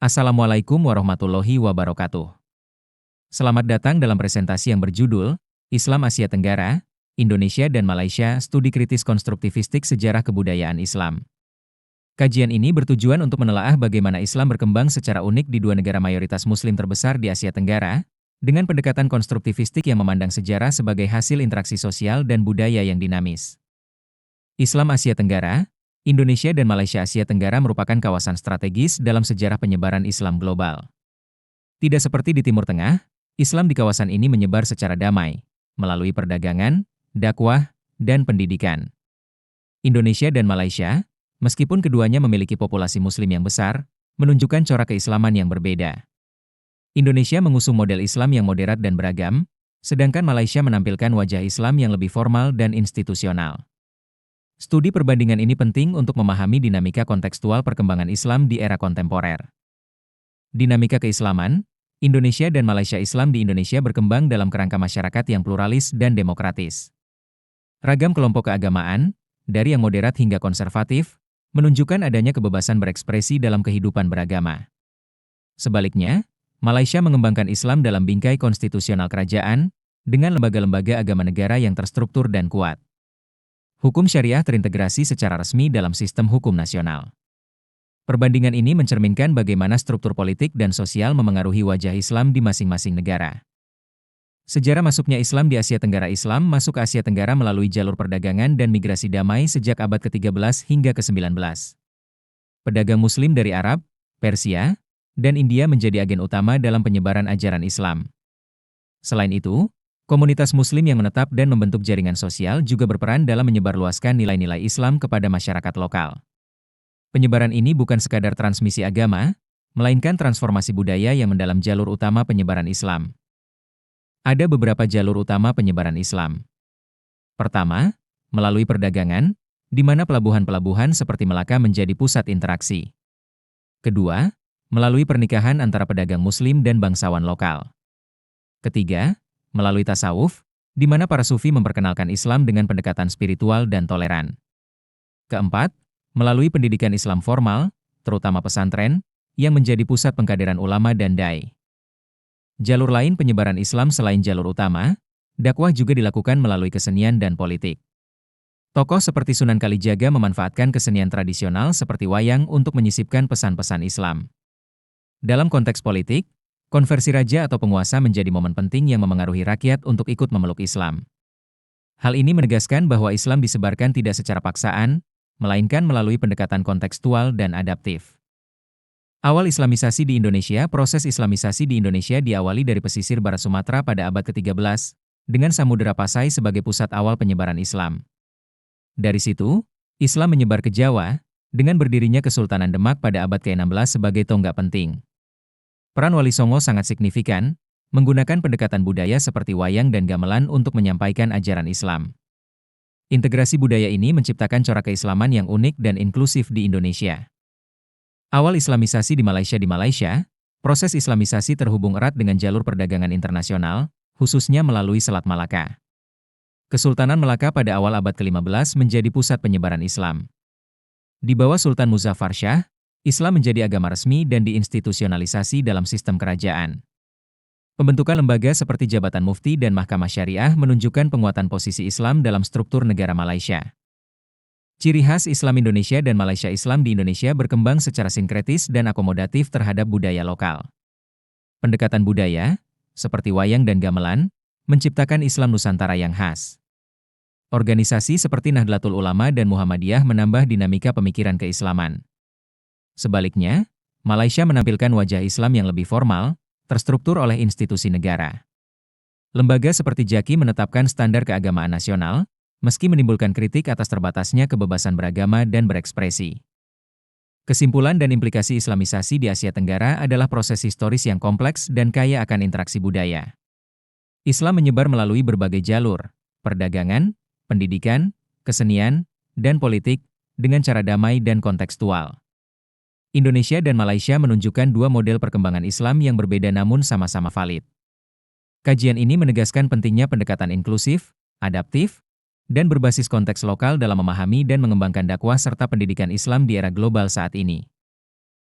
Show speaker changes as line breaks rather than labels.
Assalamualaikum warahmatullahi wabarakatuh. Selamat datang dalam presentasi yang berjudul Islam Asia Tenggara, Indonesia dan Malaysia Studi Kritis Konstruktivistik Sejarah Kebudayaan Islam. Kajian ini bertujuan untuk menelaah bagaimana Islam berkembang secara unik di dua negara mayoritas Muslim terbesar di Asia Tenggara, dengan pendekatan konstruktivistik yang memandang sejarah sebagai hasil interaksi sosial dan budaya yang dinamis. Islam Asia Tenggara, Indonesia dan Malaysia Asia Tenggara merupakan kawasan strategis dalam sejarah penyebaran Islam global. Tidak seperti di Timur Tengah, Islam di kawasan ini menyebar secara damai, melalui perdagangan, dakwah, dan pendidikan. Indonesia dan Malaysia, meskipun keduanya memiliki populasi Muslim yang besar, menunjukkan corak keislaman yang berbeda. Indonesia mengusung model Islam yang moderat dan beragam, sedangkan Malaysia menampilkan wajah Islam yang lebih formal dan institusional. Studi perbandingan ini penting untuk memahami dinamika kontekstual perkembangan Islam di era kontemporer. Dinamika keislaman, Indonesia dan Malaysia. Islam di Indonesia berkembang dalam kerangka masyarakat yang pluralis dan demokratis. Ragam kelompok keagamaan, dari yang moderat hingga konservatif, menunjukkan adanya kebebasan berekspresi dalam kehidupan beragama. Sebaliknya, Malaysia mengembangkan Islam dalam bingkai konstitusional kerajaan, dengan lembaga-lembaga agama negara yang terstruktur dan kuat. Hukum syariah terintegrasi secara resmi dalam sistem hukum nasional. Perbandingan ini mencerminkan bagaimana struktur politik dan sosial memengaruhi wajah Islam di masing-masing negara. Sejarah masuknya Islam di Asia Tenggara. Islam masuk ke Asia Tenggara melalui jalur perdagangan dan migrasi damai sejak abad ke-13 hingga ke-19. Pedagang Muslim dari Arab, Persia, dan India menjadi agen utama dalam penyebaran ajaran Islam. Selain itu, komunitas Muslim yang menetap dan membentuk jaringan sosial juga berperan dalam menyebarluaskan nilai-nilai Islam kepada masyarakat lokal. Penyebaran ini bukan sekadar transmisi agama, melainkan transformasi budaya yang mendalam jalur utama penyebaran Islam. Ada beberapa jalur utama penyebaran Islam. Pertama, melalui perdagangan, di mana pelabuhan-pelabuhan seperti Melaka menjadi pusat interaksi. Kedua, melalui pernikahan antara pedagang Muslim dan bangsawan lokal. Ketiga, melalui tasawuf, di mana para sufi memperkenalkan Islam dengan pendekatan spiritual dan toleran. Keempat, melalui pendidikan Islam formal, terutama pesantren, yang menjadi pusat pengkaderan ulama dan dai. Jalur lain penyebaran Islam selain jalur utama, dakwah juga dilakukan melalui kesenian dan politik. Tokoh seperti Sunan Kalijaga memanfaatkan kesenian tradisional seperti wayang untuk menyisipkan pesan-pesan Islam. Dalam konteks politik, konversi raja atau penguasa menjadi momen penting yang memengaruhi rakyat untuk ikut memeluk Islam. Hal ini menegaskan bahwa Islam disebarkan tidak secara paksaan, melainkan melalui pendekatan kontekstual dan adaptif. Awal Islamisasi di Indonesia. Proses Islamisasi di Indonesia diawali dari pesisir barat Sumatera pada abad ke-13, dengan Samudera Pasai sebagai pusat awal penyebaran Islam. Dari situ, Islam menyebar ke Jawa, dengan berdirinya Kesultanan Demak pada abad ke-16 sebagai tonggak penting. Peran Wali Songo sangat signifikan, menggunakan pendekatan budaya seperti wayang dan gamelan untuk menyampaikan ajaran Islam. Integrasi budaya ini menciptakan corak keislaman yang unik dan inklusif di Indonesia. Awal Islamisasi di Malaysia, proses Islamisasi terhubung erat dengan jalur perdagangan internasional, khususnya melalui Selat Malaka. Kesultanan Melaka pada awal abad ke-15 menjadi pusat penyebaran Islam. Di bawah Sultan Muzaffar Shah, Islam menjadi agama resmi dan diinstitusionalisasi dalam sistem kerajaan. Pembentukan lembaga seperti Jabatan Mufti dan Mahkamah Syariah menunjukkan penguatan posisi Islam dalam struktur negara Malaysia. Ciri khas Islam Indonesia dan Malaysia. Islam di Indonesia berkembang secara sinkretis dan akomodatif terhadap budaya lokal. Pendekatan budaya, seperti wayang dan gamelan, menciptakan Islam Nusantara yang khas. Organisasi seperti Nahdlatul Ulama dan Muhammadiyah menambah dinamika pemikiran keislaman. Sebaliknya, Malaysia menampilkan wajah Islam yang lebih formal, terstruktur oleh institusi negara. Lembaga seperti JAKI menetapkan standar keagamaan nasional, meski menimbulkan kritik atas terbatasnya kebebasan beragama dan berekspresi. Kesimpulan dan implikasi Islamisasi di Asia Tenggara adalah proses historis yang kompleks dan kaya akan interaksi budaya. Islam menyebar melalui berbagai jalur, perdagangan, pendidikan, kesenian, dan politik, dengan cara damai dan kontekstual. Indonesia dan Malaysia menunjukkan dua model perkembangan Islam yang berbeda namun sama-sama valid. Kajian ini menegaskan pentingnya pendekatan inklusif, adaptif, dan berbasis konteks lokal dalam memahami dan mengembangkan dakwah serta pendidikan Islam di era global saat ini.